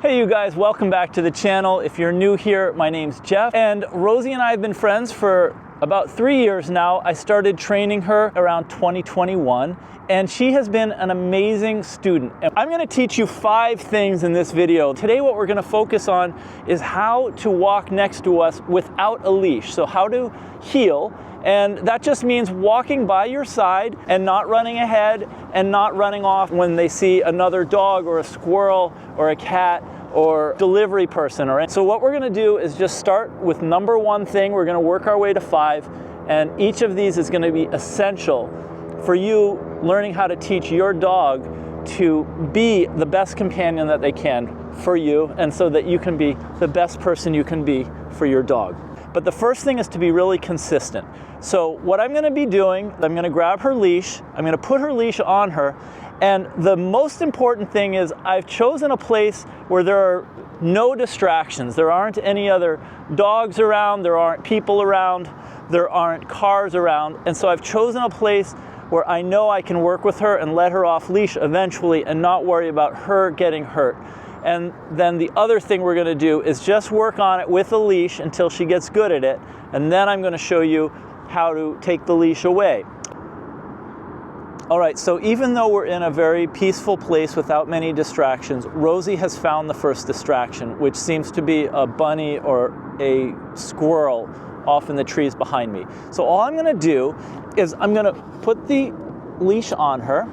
Hey you guys, welcome back to the channel. If you're new here, my name's Jeff, and Rosie and I have been friends for about 3 years now. I started training her around 2021, and she has been an amazing student. And I'm gonna teach you 5 things in this video. Today what we're gonna focus on is how to walk next to us without a leash. So how to heel, and that just means walking by your side and not running ahead and not running off when they see another dog or a squirrel or a cat or delivery person. So what we're gonna do is just start with number 1 thing. We're gonna work our way to 5, and each of these is gonna be essential for you learning how to teach your dog to be the best companion that they can for you, and so that you can be the best person you can be for your dog. But the first thing is to be really consistent. So what I'm gonna be doing, I'm gonna grab her leash, I'm gonna put her leash on her, and the most important thing is I've chosen a place where there are no distractions. There aren't any other dogs around, there aren't people around, there aren't cars around, and so I've chosen a place where I know I can work with her and let her off leash eventually and not worry about her getting hurt. And then the other thing we're gonna do is just work on it with a leash until she gets good at it, and then I'm gonna show you how to take the leash away. All right, so even though we're in a very peaceful place without many distractions, Rosie has found the first distraction, which seems to be a bunny or a squirrel off in the trees behind me. So all I'm gonna do is I'm gonna put the leash on her,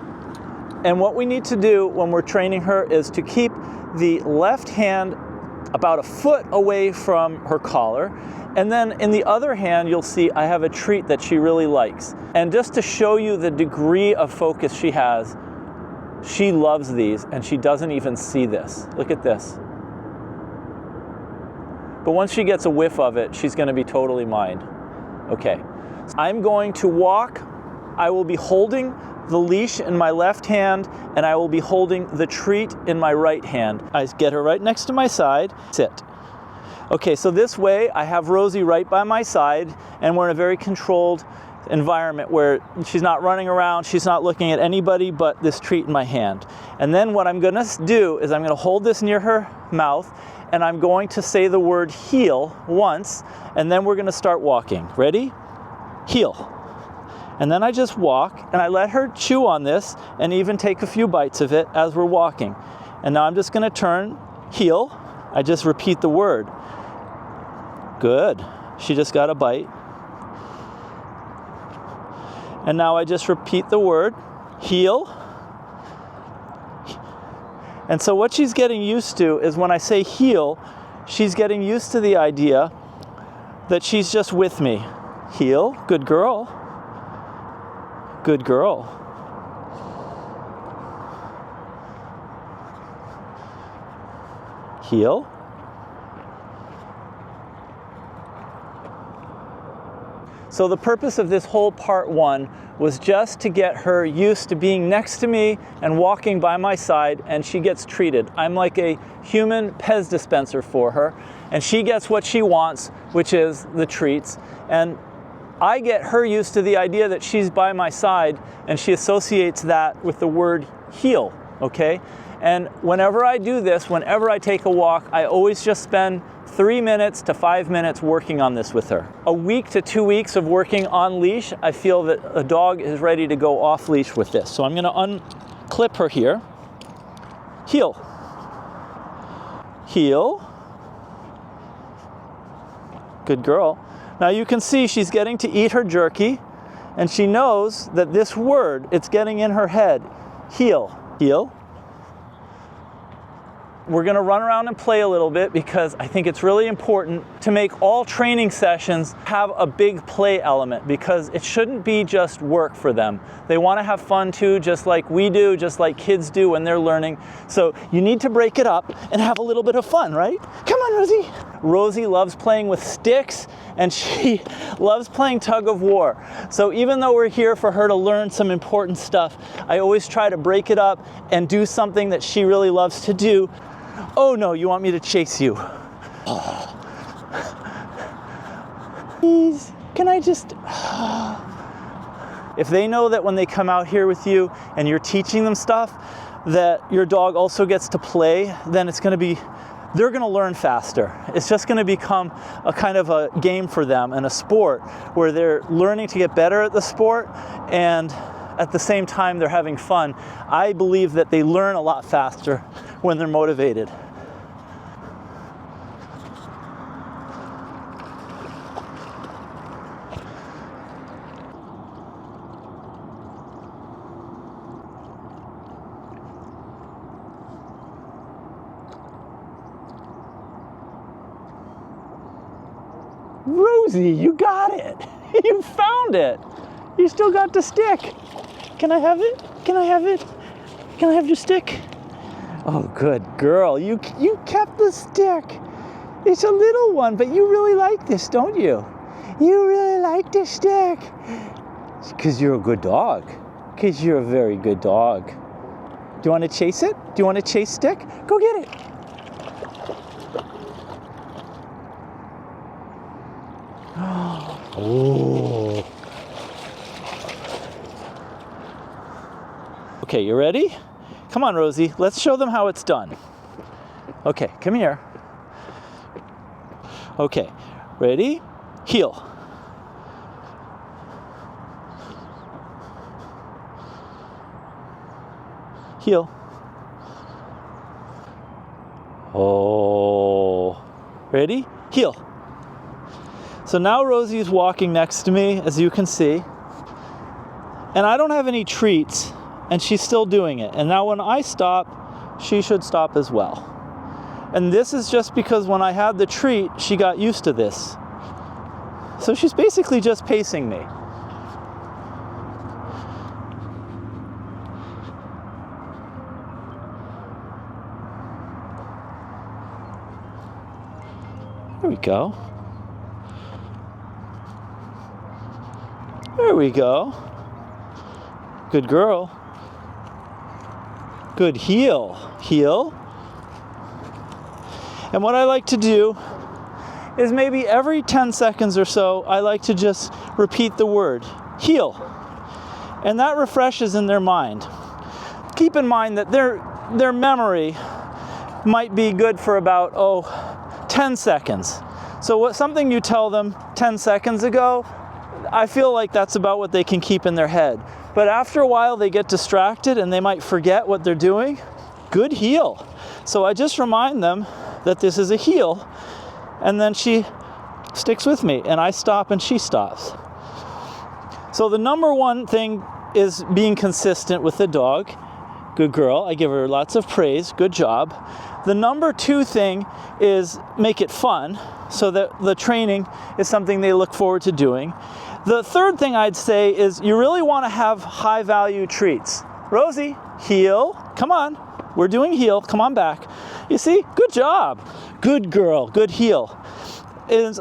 and what we need to do when we're training her is to keep the left hand about a foot away from her collar, and then in the other hand you'll see I have a treat that she really likes. And just to show you the degree of focus she has, she loves these and she doesn't even see this. Look at this. But once she gets a whiff of it, she's going to be totally mine. Okay, I'm going to walk. I will be holding the leash in my left hand, and I will be holding the treat in my right hand. I get her right next to my side, sit. Okay, so this way I have Rosie right by my side, and we're in a very controlled environment where she's not running around, she's not looking at anybody but this treat in my hand. And then what I'm gonna do is I'm gonna hold this near her mouth, and I'm going to say the word heel once, and then we're gonna start walking. Ready? Heel. And then I just walk, and I let her chew on this and even take a few bites of it as we're walking. And now I'm just gonna turn heel. I just repeat the word. Good. She just got a bite. And now I just repeat the word, heel. And so what she's getting used to is when I say heel, she's getting used to the idea that she's just with me. Heel, good girl. Good girl. Heel. So the purpose of this whole part 1 was just to get her used to being next to me and walking by my side, and she gets treated. I'm like a human Pez dispenser for her, and she gets what she wants, which is the treats. And I get her used to the idea that she's by my side, and she associates that with the word heel, okay? And whenever I do this, whenever I take a walk, I always just spend 3 minutes to 5 minutes working on this with her. A week to 2 weeks of working on leash, I feel that a dog is ready to go off leash with this. So I'm gonna unclip her here. Heel. Heel. Good girl. Now you can see she's getting to eat her jerky, and she knows that this word, it's getting in her head. Heel. Heel. We're gonna run around and play a little bit because I think it's really important to make all training sessions have a big play element, because it shouldn't be just work for them. They wanna have fun too, just like we do, just like kids do when they're learning. So you need to break it up and have a little bit of fun, right? Come on, Rosie. Rosie loves playing with sticks, and she loves playing tug of war. So even though we're here for her to learn some important stuff, I always try to break it up and do something that she really loves to do. Oh no, you want me to chase you? Oh. Please, can I just... If they know that when they come out here with you and you're teaching them stuff, that your dog also gets to play, then they're gonna learn faster. It's just gonna become a kind of a game for them and a sport where they're learning to get better at the sport, and at the same time they're having fun. I believe that they learn a lot faster when they're motivated. Rosie, you got it. You found it. You still got the stick. Can I have it? Can I have it? Can I have your stick? Oh, good girl. You kept the stick. It's a little one, but you really like this, don't you? You really like this stick. It's because you're a good dog. Because you're a very good dog. Do you want to chase it? Do you want to chase stick? Go get it. Oh. Okay, you ready? Come on, Rosie. Let's show them how it's done. Okay, come here. Okay, ready? Heel. Heel. Oh. Ready? Heel. So now Rosie's walking next to me, as you can see, and I don't have any treats, and she's still doing it. And now when I stop, she should stop as well. And this is just because when I had the treat, she got used to this. So she's basically just pacing me. There we go. There we go. Good girl. Good heel. Heel. And what I like to do is maybe every 10 seconds or so, I like to just repeat the word, heel. And that refreshes in their mind. Keep in mind that their memory might be good for about, 10 seconds. So something you tell them 10 seconds ago, I feel like that's about what they can keep in their head. But after a while, they get distracted and they might forget what they're doing. Good heel. So I just remind them that this is a heel, and then she sticks with me, and I stop and she stops. So the number one thing is being consistent with the dog. Good girl. I give her lots of praise. Good job. The number two thing is make it fun, so that the training is something they look forward to doing. The third thing I'd say is you really want to have high value treats. Rosie, heel. Come on. We're doing heel. Come on back. You see? Good job. Good girl. Good heel.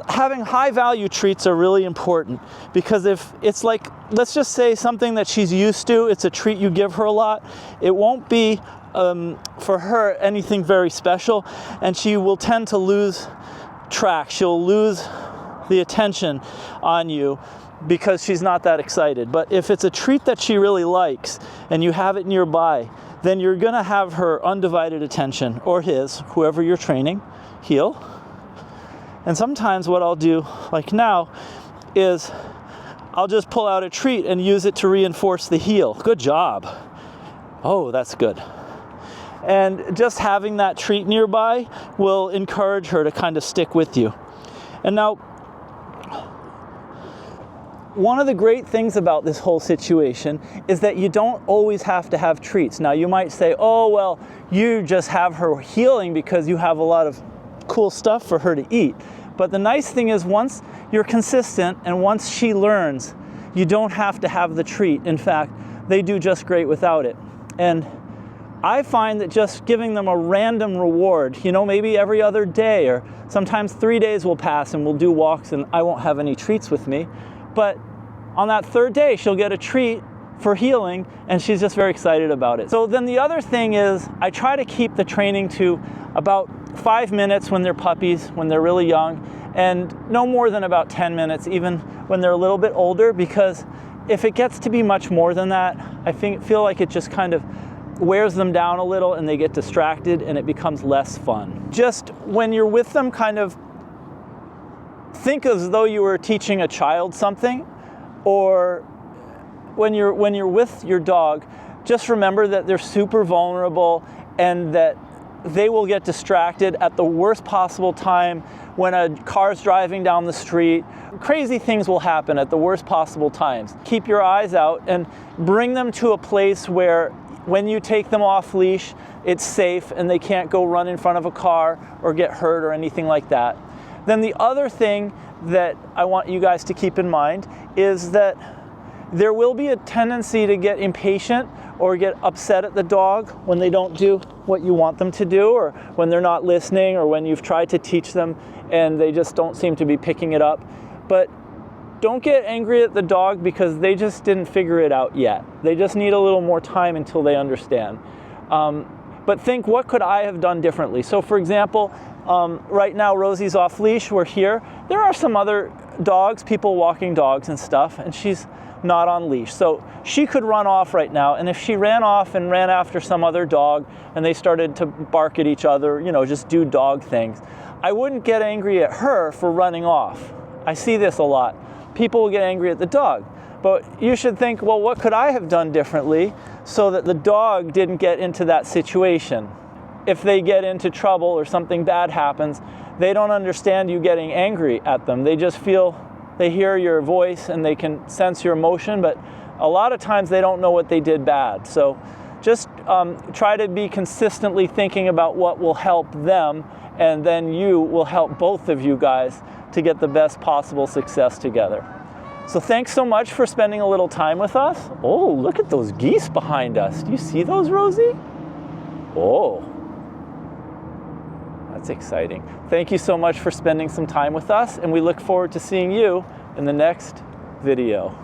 Having high value treats are really important, because if it's like, let's just say something that she's used to, it's a treat you give her a lot, it won't be for her anything very special, and she will tend to lose track. She'll lose the attention on you because she's not that excited. But if it's a treat that she really likes and you have it nearby, then you're gonna have her undivided attention, or his, whoever you're training. Heel. And sometimes what I'll do, like now, is I'll just pull out a treat and use it to reinforce the heel. Good job. Oh, that's good. And just having that treat nearby will encourage her to kind of stick with you. And now, one of the great things about this whole situation is that you don't always have to have treats. Now you might say, oh, well, you just have her healing because you have a lot of cool stuff for her to eat. But the nice thing is, once you're consistent and once she learns, you don't have to have the treat. In fact, they do just great without it. And I find that just giving them a random reward, maybe every other day, or sometimes 3 days will pass and we'll do walks and I won't have any treats with me. But on that third day, she'll get a treat for healing, and she's just very excited about it. So then the other thing is, I try to keep the training to about 5 minutes when they're puppies, when they're really young, and no more than about 10 minutes, even when they're a little bit older, because if it gets to be much more than that, I feel like it just kind of wears them down a little and they get distracted and it becomes less fun. Just when you're with them, kind of think as though you were teaching a child something, or when you're with your dog, just remember that they're super vulnerable and that they will get distracted at the worst possible time when a car's driving down the street. Crazy things will happen at the worst possible times. Keep your eyes out and bring them to a place where when you take them off leash, it's safe and they can't go run in front of a car or get hurt or anything like that. Then the other thing that I want you guys to keep in mind is that there will be a tendency to get impatient or get upset at the dog when they don't do what you want them to do, or when they're not listening, or when you've tried to teach them and they just don't seem to be picking it up. But don't get angry at the dog because they just didn't figure it out yet. They just need a little more time until they understand. But think, what could I have done differently? So for example, right now Rosie's off leash, we're here. There are some other dogs, people walking dogs and stuff, and she's not on leash. So she could run off right now, and if she ran off and ran after some other dog and they started to bark at each other, you know, just do dog things, I wouldn't get angry at her for running off. I see this a lot. People will get angry at the dog. But you should think, well, what could I have done differently so that the dog didn't get into that situation? If they get into trouble or something bad happens, they don't understand you getting angry at them. They just feel, they hear your voice and they can sense your emotion, but a lot of times they don't know what they did bad. So just try to be consistently thinking about what will help them, and then you will help both of you guys to get the best possible success together. So thanks so much for spending a little time with us. Oh, look at those geese behind us. Do you see those, Rosie? Oh, that's exciting. Thank you so much for spending some time with us, and we look forward to seeing you in the next video.